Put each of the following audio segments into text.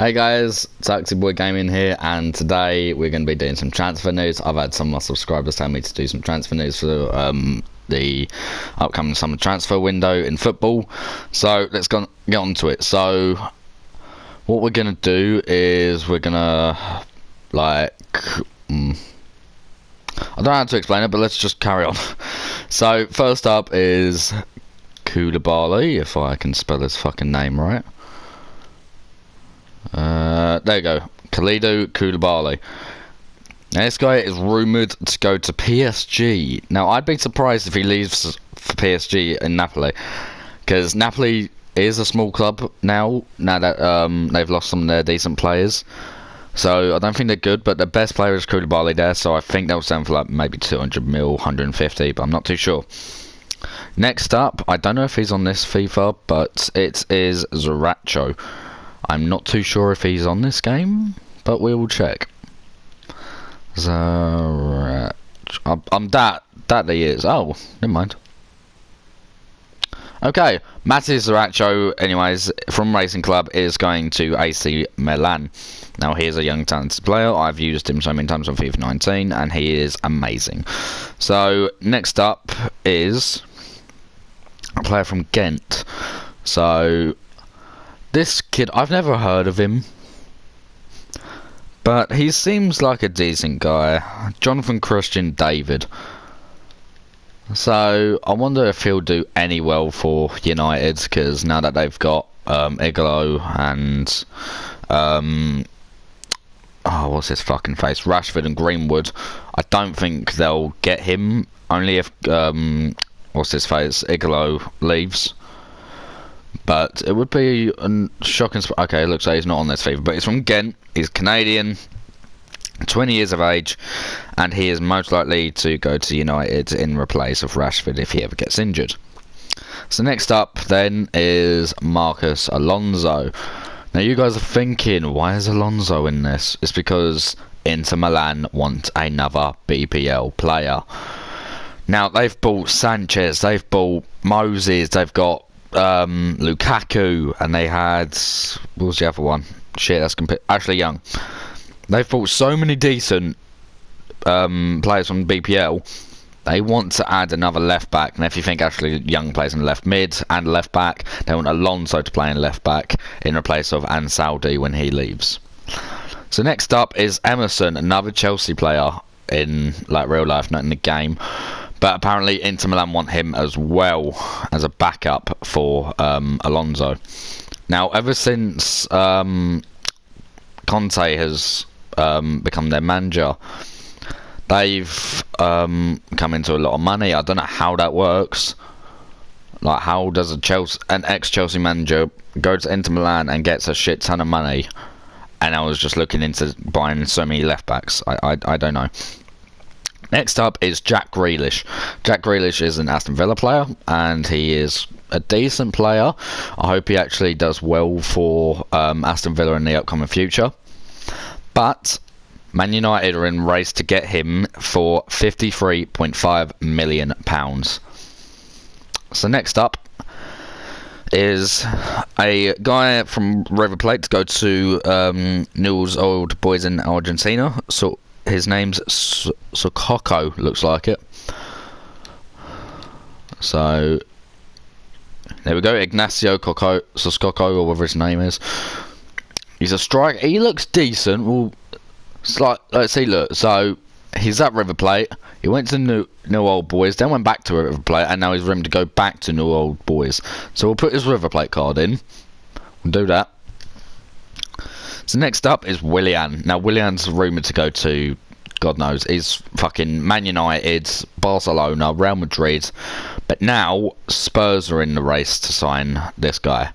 Hey guys, Taxi Boy Gaming here, and today we're going to be doing some transfer news. I've had some of my subscribers tell me to do some transfer news for the upcoming summer transfer window in football. So let's get on to it. So what we're going to do is we're going to I don't know how to explain it, but let's just carry on. So first up is Koulibaly, if I can spell his fucking name right. There you go, Kalidou Koulibaly. Now this guy is rumoured to go to PSG. Now I'd be surprised if he leaves for PSG in Napoli, because Napoli is a small club now that they've lost some of their decent players. So I don't think they're good, but the best player is Koulibaly there, so I think they'll sell for like maybe 200 mil, 150, but I'm not too sure. Next up, I don't know if he's on this FIFA, but it is Zaracho. I'm not too sure if he's on this game, but we will check. Zaracho. I'm that he is. Oh, never mind. Okay, Matej Zaracho, anyways, from Racing Club, is going to AC Milan. Now, he is a young, talented player. I've used him so many times on FIFA 19, and he is amazing. So, next up is a player from Ghent. So, this kid, I've never heard of him, but he seems like a decent guy. Jonathan Christian David. So I wonder if he'll do any well for United, because now that they've got Igalo and what's his fucking face, Rashford and Greenwood, I don't think they'll get him. Only if what's his face, Igalo leaves. But it would be a shocking. Okay, it looks like he's not on this FIFA, but he's from Ghent. He's Canadian, 20 years of age, and he is most likely to go to United in place of Rashford if he ever gets injured. So next up then is Marcos Alonso. Now you guys are thinking, why is Alonso in this? It's because Inter Milan want another BPL player. Now they've bought Sanchez, they've bought Moses, they've got Lukaku, and they had, what was the other one? Shit, that's Ashley Young. They've bought so many decent players from BPL. They want to add another left back, and if you think Ashley Young plays in left mid and left back, they want Alonso to play in left back in place of Ansaldi when he leaves. So next up is Emerson, another Chelsea player in like real life, not in the game. But apparently Inter Milan want him as well as a backup for Alonso. Now, ever since Conte has become their manager, they've come into a lot of money. I don't know how that works. Like, how does an ex-Chelsea manager go to Inter Milan and gets a shit ton of money? And I was just looking into buying so many left backs. I don't know. Next up is Jack Grealish. Jack Grealish is an Aston Villa player, and he is a decent player. I hope he actually does well for Aston Villa in the upcoming future. But Man United are in race to get him for £53.5 million. So next up is a guy from River Plate to go to Newell's Old Boys in Argentina. So his name's Sokoko, looks like it. So there we go, Ignacio Sokoko, or whatever his name is. He's a striker. He looks decent. Well, it's like, let's see. Look, so he's at River Plate. He went to New Old Boys, then went back to River Plate, and now he's ready to go back to New Old Boys. So we'll put his River Plate card in. We'll do that. So next up is Willian. Now Willian's rumoured to go to, God knows, he's fucking Man United, Barcelona, Real Madrid, but now Spurs are in the race to sign this guy.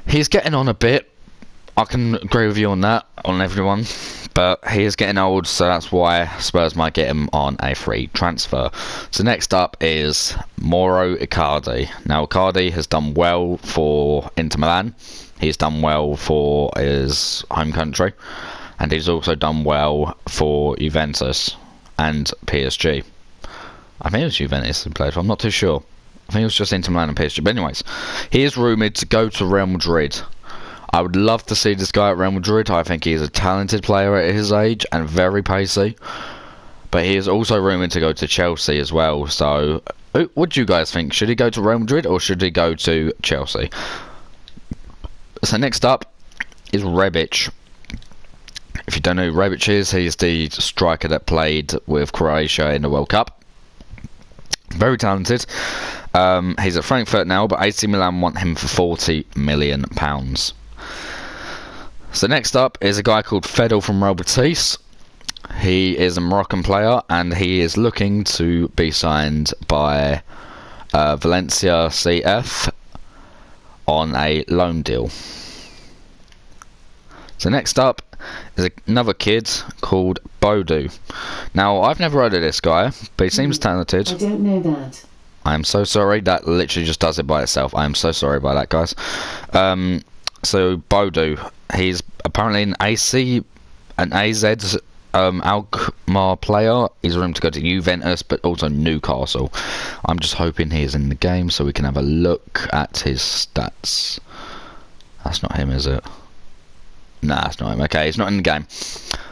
He's getting on a bit. I can agree with you on that, on everyone, but he is getting old, so that's why Spurs might get him on a free transfer. So next up is Mauro Icardi. Now Icardi has done well for Inter Milan. He's done well for his home country, and he's also done well for Juventus and PSG. I think it was Juventus he played for, I'm not too sure. I think it was just Inter Milan and PSG. But anyways, he is rumoured to go to Real Madrid. I would love to see this guy at Real Madrid. I think he's a talented player at his age and very pacey. But he is also rumoured to go to Chelsea as well. So, what do you guys think? Should he go to Real Madrid or should he go to Chelsea? So next up is Rebic. If you don't know who Rebic is, he's the striker that played with Croatia in the World Cup. Very talented. He's at Frankfurt now, but AC Milan want him for £40 million. So next up is a guy called Fedel from Real Betis. He is a Moroccan player and he is looking to be signed by Valencia CF on a loan deal. So next up is another kid called Bodu. Now, I've never heard of this guy, but he seems talented. I don't know that. I am so sorry. That literally just does it by itself. I am so sorry about that, guys. So Bodu, he's apparently an AZ Alkmaar player. He's rumored to go to Juventus, but also Newcastle. I'm just hoping he's in the game so we can have a look at his stats. That's not him, is it? Nah, that's not him. Okay, he's not in the game,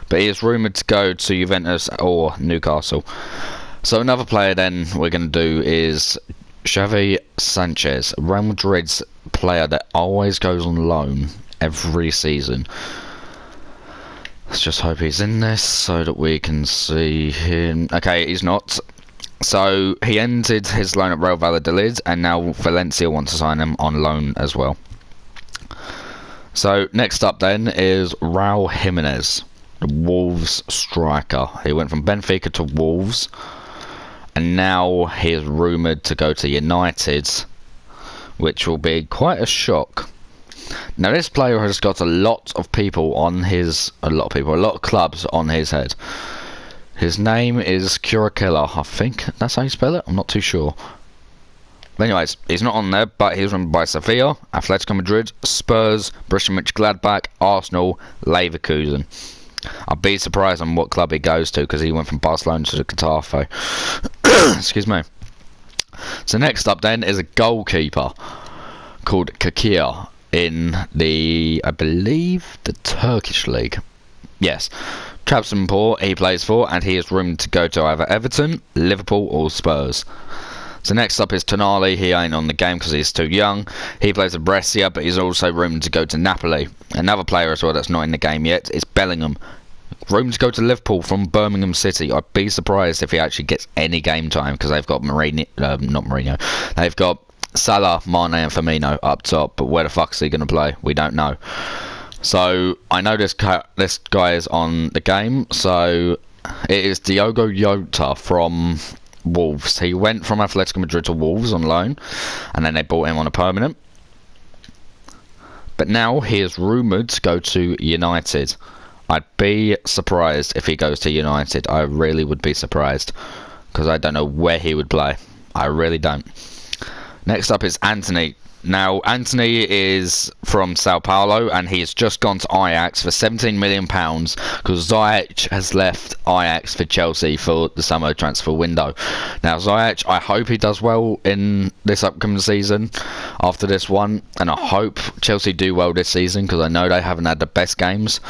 but he is rumoured to go to Juventus or Newcastle. So another player then we're going to do is Xavi Sanchez, Real Madrid's player that always goes on loan every season. Let's just hope he's in this so that we can see him. Okay, he's not. So he ended his loan at Real Valladolid and now Valencia want to sign him on loan as well. So next up then is Raul Jimenez, the Wolves striker. He went from Benfica to Wolves and now he is rumoured to go to United, which will be quite a shock. Now this player has got a lot of clubs on his head. His name is Curacilla, I think that's how you spell it, I'm not too sure. But anyways, he's not on there, but he's run by Sevilla, Atletico Madrid, Spurs, Borussia Mönchengladbach, Arsenal, Leverkusen. I'd be surprised on what club he goes to because he went from Barcelona to the Getafe. Excuse me. So next up then is a goalkeeper called Kakir in the, I believe, the Turkish league. Yes, Trabzonspor he plays for, and he is rumoured to go to either Everton, Liverpool or Spurs. So next up is Tonali. He ain't on the game because he's too young. He plays at Brescia, but he's also rumoured to go to Napoli. Another player as well that's not in the game yet is Bellingham. Rumoured to go to Liverpool from Birmingham City. I'd be surprised if he actually gets any game time because they've got They've got Salah, Mane and Firmino up top, but where the fuck is he going to play? We don't know. So I know this guy is on the game. So it is Diogo Jota from Wolves. He went from Atletico Madrid to Wolves on loan and then they bought him on a permanent, but now he is rumoured to go to United. I'd be surprised if he goes to United. I really would be surprised because I don't know where he would play. I really don't. Next up is Anthony. Now, Anthony is from Sao Paulo and he's just gone to Ajax for £17 million because Ziyech has left Ajax for Chelsea for the summer transfer window. Now, Ziyech, I hope he does well in this upcoming season after this one, and I hope Chelsea do well this season because I know they haven't had the best games,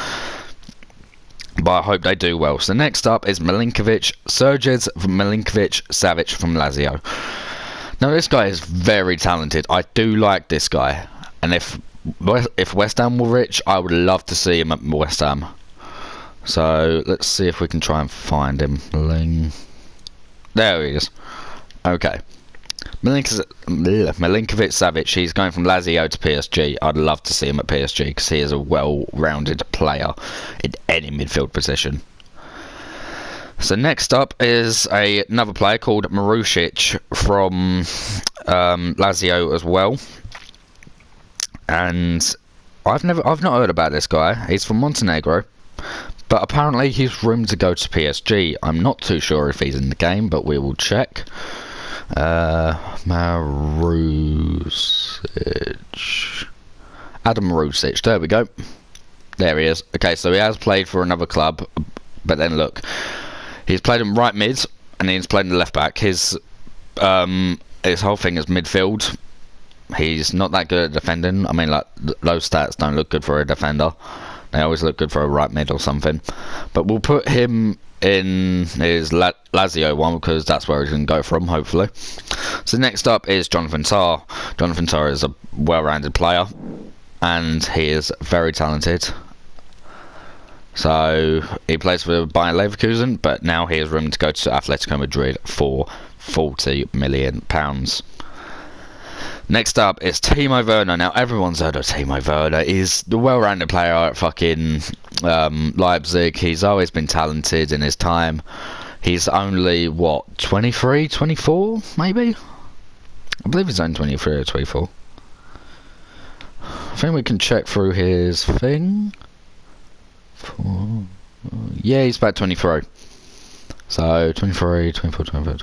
but I hope they do well. So next up is Sergej Milinkovic-Savic from Lazio. Now this guy is very talented. I do like this guy, and if West Ham were rich, I would love to see him at West Ham. So let's see if we can try and find him. There he is. Okay, Milinkovic-Savic. He's going from Lazio to PSG. I'd love to see him at PSG because he is a well-rounded player in any midfield position. So next up is another player called Marusic from Lazio as well, and I've not heard about this guy. He's from Montenegro, but apparently he's rumoured to go to PSG. I'm not too sure if he's in the game, but we will check. Marusic, Adam Marusic. There we go. There he is. Okay, so he has played for another club, but then look. He's played in right mid and he's played in the left back. His whole thing is midfield. He's not that good at defending. I mean, like, those stats don't look good for a defender. They always look good for a right mid or something. But we'll put him in his Lazio one because that's where he can go from, hopefully. So next up is Jonathan Tah. Jonathan Tah is a well-rounded player, and he is very talented. So he plays for Bayer Leverkusen, but now he has room to go to Atletico Madrid for £40 million. Next up is Timo Werner. Now everyone's heard of Timo Werner. He's the well-rounded player at fucking Leipzig. He's always been talented in his time. He's only, what, 23, 24 maybe? I believe he's only 23 or 24. I think we can check through his thing. Yeah, he's about 23. So 23, 24, 25.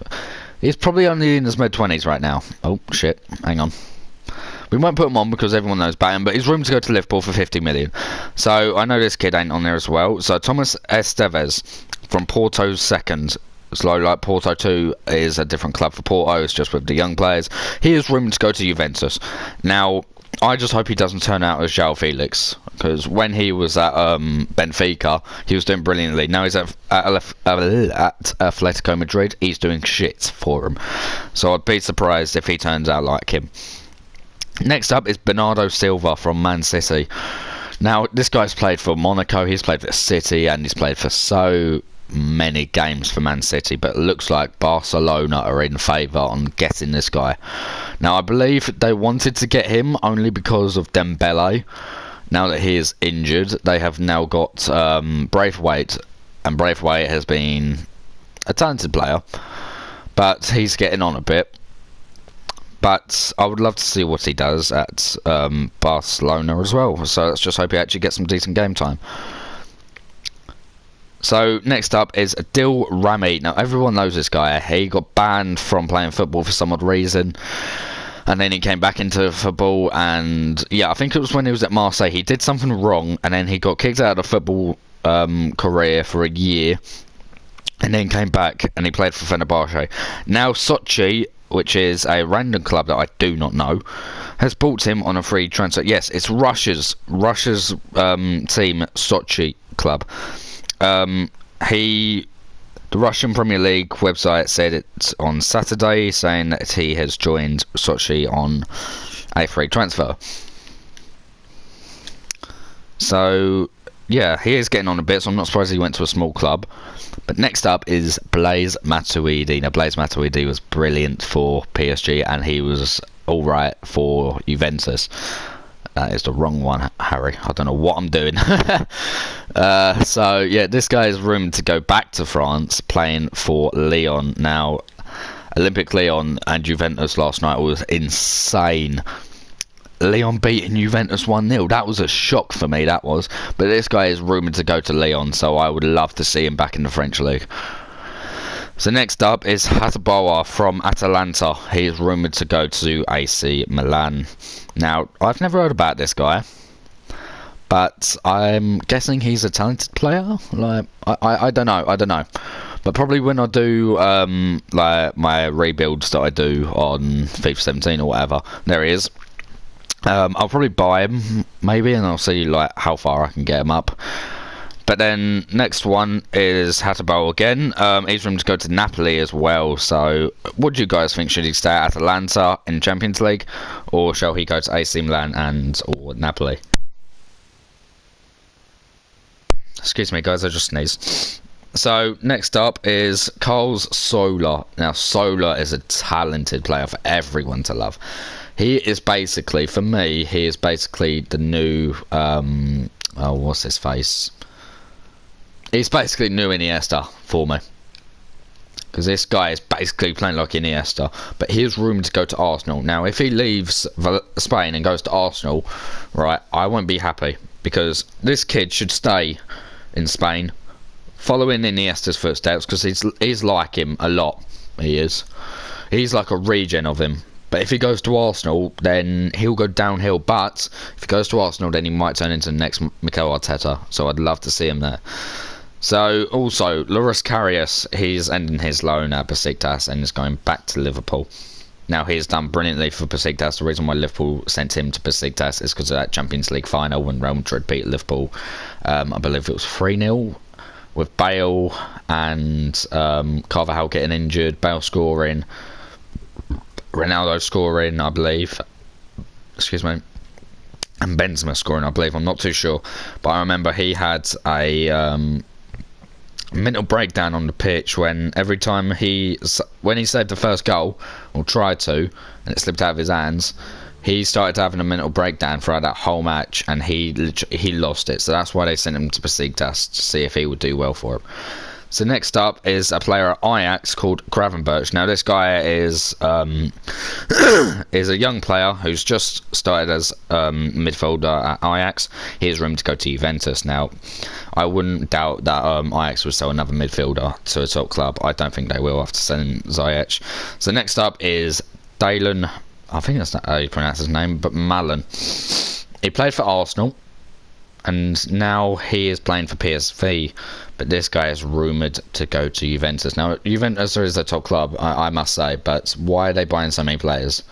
He's probably only in his mid-20s right now. Oh shit, hang on. We won't put him on because everyone knows about him, but he's room to go to Liverpool for 50 million. So I know this kid ain't on there as well. So Thomas Esteves from Porto's second. So like Porto 2 is a different club for Porto, it's just with the young players. He has room to go to Juventus. Now, I just hope he doesn't turn out as João Felix, because when he was at Benfica, he was doing brilliantly. Now he's at Atletico Madrid, he's doing shit for him. So I'd be surprised if he turns out like him. Next up is Bernardo Silva from Man City. Now, this guy's played for Monaco, he's played for City, and he's played for so many games for Man City, but it looks like Barcelona are in favour on getting this guy. Now, I believe they wanted to get him only because of Dembele. Now that he is injured, they have now got Braithwaite, and Braithwaite has been a talented player, but he's getting on a bit. But I would love to see what he does at Barcelona as well, so let's just hope he actually gets some decent game time. So next up is Adil Rami. Now everyone knows this guy. He got banned from playing football for some odd reason, and then he came back into football, and yeah, I think it was when he was at Marseille. He did something wrong, and then he got kicked out of football career for a year, and then came back and he played for Fenerbahce. Now Sochi, which is a random club that I do not know, has bought him on a free transfer. Yes, it's Russia's team, Sochi club. The Russian Premier League website said it on Saturday, saying that he has joined Sochi on a free transfer. So yeah, he is getting on a bit, so I'm not surprised he went to a small club. But next up is Blaise Matuidi. Now Blaise Matuidi was brilliant for PSG, and he was alright for Juventus. That is the wrong one, Harry. I don't know what I'm doing. So yeah, this guy is rumored to go back to France, playing for Lyon. Now, Olympique Lyon and Juventus last night was insane. Lyon beating Juventus 1-0. That was a shock for me, that was. But this guy is rumoured to go to Lyon, so I would love to see him back in the French league. So next up is Hatabawa from Atalanta. He is rumoured to go to AC Milan. Now, I've never heard about this guy, but I'm guessing he's a talented player. Like, I don't know. But probably when I do like my rebuilds that I do on FIFA 17 or whatever, there he is. I'll probably buy him maybe, and I'll see like how far I can get him up. But then next one is Hatabawa again. He's room to go to Napoli as well. So what do you guys think? Should he stay at Atalanta in Champions League, or shall he go to AC Milan or Napoli? Excuse me guys, I just sneezed. So next up is Carlos Soler. Now Soler is a talented player for everyone to love. He is basically, for me, he is basically the new what's his face? He's basically new Iniesta for me, because this guy is basically playing like Iniesta, but he has room to go to Arsenal. Now, if he leaves Spain and goes to Arsenal, right, I won't be happy, because this kid should stay in Spain, following Iniesta's footsteps, because he's like him a lot. He's like a regen of him. But if he goes to Arsenal, then he'll go downhill. But if he goes to Arsenal, then he might turn into the next Mikel Arteta. So I'd love to see him there. So also, Loris Karius, he's ending his loan at Besiktas and is going back to Liverpool. Now he's done brilliantly for Besiktas. The reason why Liverpool sent him to Besiktas is because of that Champions League final when Real Madrid beat Liverpool. I believe it was 3-0 with Bale and Carvajal getting injured, Bale scoring, Ronaldo scoring, I believe. Excuse me. And Benzema scoring, I believe. I'm not too sure, but I remember he had a mental breakdown on the pitch when every time he saved the first goal, or tried to, and it slipped out of his hands, he started having a mental breakdown throughout that whole match, and he lost it. So that's why they sent him to Besiktas to see if he would do well for him. So next up is a player at Ajax called Gravenberch. Now this guy is is a young player who's just started as midfielder at Ajax. He has room to go to Juventus. Now I wouldn't doubt that Ajax will sell another midfielder to a top club. I don't think they will after selling Ziyech. So next up is Dalen. I think that's not how you pronounce his name, but Malen. He played for Arsenal, and now he is playing for PSV. But this guy is rumoured to go to Juventus. Now, Juventus is a top club, I must say, but why are they buying so many players?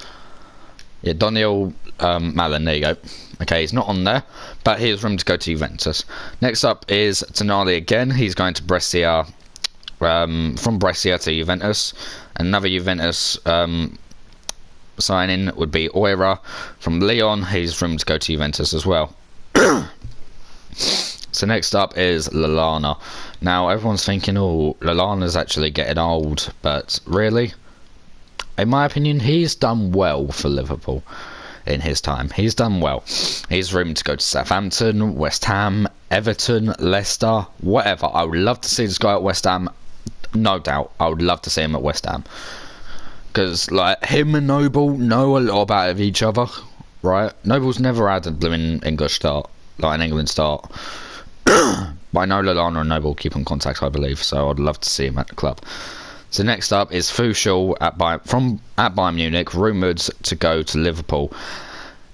Yeah, Daniel Malen, there you go. Okay, he's not on there, but he is rumoured to go to Juventus. Next up is Tonali again. He's going to Brescia, from Brescia to Juventus. Another Juventus signing would be Oira from Lyon. He's rumoured to go to Juventus as well. So next up is Lallana. Now everyone's thinking, oh, Lallana's actually getting old, but really, in my opinion, he's done well for Liverpool in his time. He's done well. He's rumoured to go to Southampton, West Ham, Everton, Leicester, whatever. I would love to see this guy at West Ham. No doubt, I would love to see him at West Ham, because like him and Noble know a lot about each other, right? Noble's never had a blooming English start, like an England start. But I know Lallana and Noble keep in contact, I believe, so I'd love to see him at the club. So next up is Fuchs at Bayern Munich, rumoured to go to Liverpool.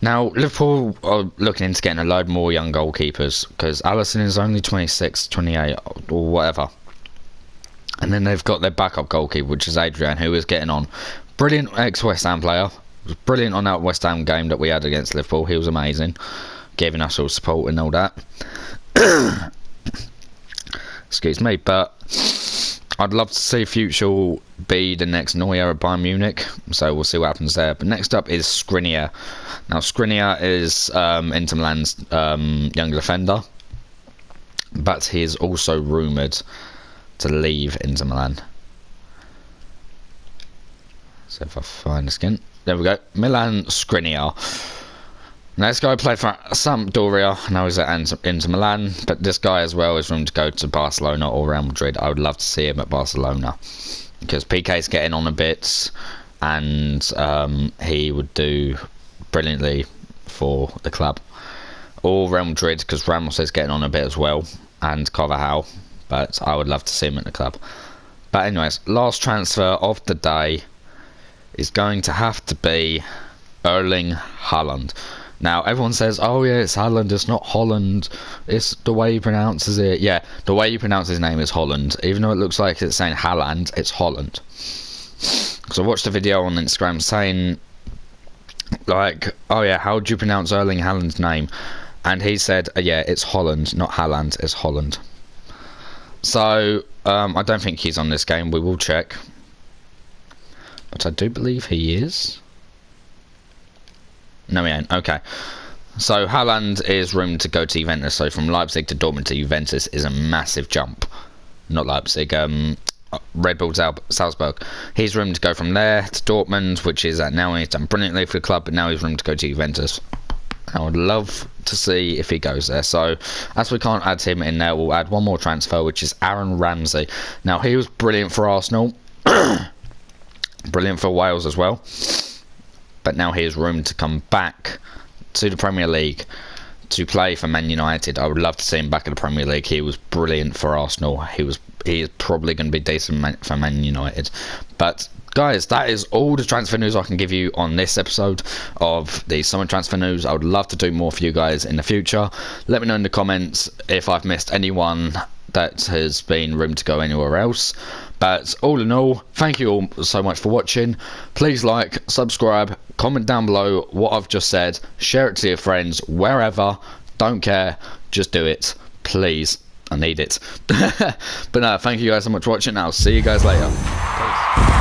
Now Liverpool are looking into getting a load more young goalkeepers, because Alisson is only 26, 28 or whatever. And then they've got their backup goalkeeper, which is Adrian, who is getting on. Brilliant ex-West Ham player. Was brilliant on that West Ham game that we had against Liverpool. He was amazing, giving us all support and all that. Excuse me, but I'd love to see Fuchs be the next Neuer at Bayern Munich, so we'll see what happens there. But next up is Skriniar. Now Skriniar is Inter Milan's young defender, but he is also rumoured to leave Inter Milan. So if I find the skin, there we go. Milan Skriniar. Now this guy played for Sampdoria, now he's at Inter Milan, but this guy as well is room to go to Barcelona or Real Madrid. I would love to see him at Barcelona, because PK's getting on a bit, and he would do brilliantly for the club. Or Real Madrid, because Ramos is getting on a bit as well, and Carvajal, but I would love to see him at the club. But anyways, last transfer of the day is going to have to be Erling Haaland. Now, everyone says, oh yeah, it's Haaland, it's not Holland. It's the way he pronounces it. Yeah, the way you pronounce his name is Holland. Even though it looks like it's saying Haaland, it's Holland. Because I watched a video on Instagram saying, like, oh yeah, how do you pronounce Erling Haaland's name? And he said, yeah, it's Holland, not Haaland, it's Holland. So, I don't think he's on this game. We will check. But I do believe he is. No, he ain't. Okay. So Haaland is rumoured to go to Juventus. So from Leipzig to Dortmund to Juventus is a massive jump. Not Leipzig. Red Bull Salzburg. He's rumoured to go from there to Dortmund, which is now he's done brilliantly for the club, but now he's rumoured to go to Juventus. I would love to see if he goes there. So as we can't add him in there, we'll add one more transfer, which is Aaron Ramsey. Now he was brilliant for Arsenal. Brilliant for Wales as well. But now he is rumoured to come back to the Premier League to play for Man United. I would love to see him back in the Premier League. He was brilliant for Arsenal. He is probably going to be decent for Man United. But guys, that is all the transfer news I can give you on this episode of the summer transfer news. I would love to do more for you guys in the future. Let me know in the comments if I've missed anyone that has been rumoured to go anywhere else. But all in all, thank you all so much for watching. Please like, subscribe, comment down below what I've just said, share it to your friends, wherever, don't care, just do it, please, I need it. But no, thank you guys so much for watching, I'll see you guys later. Peace.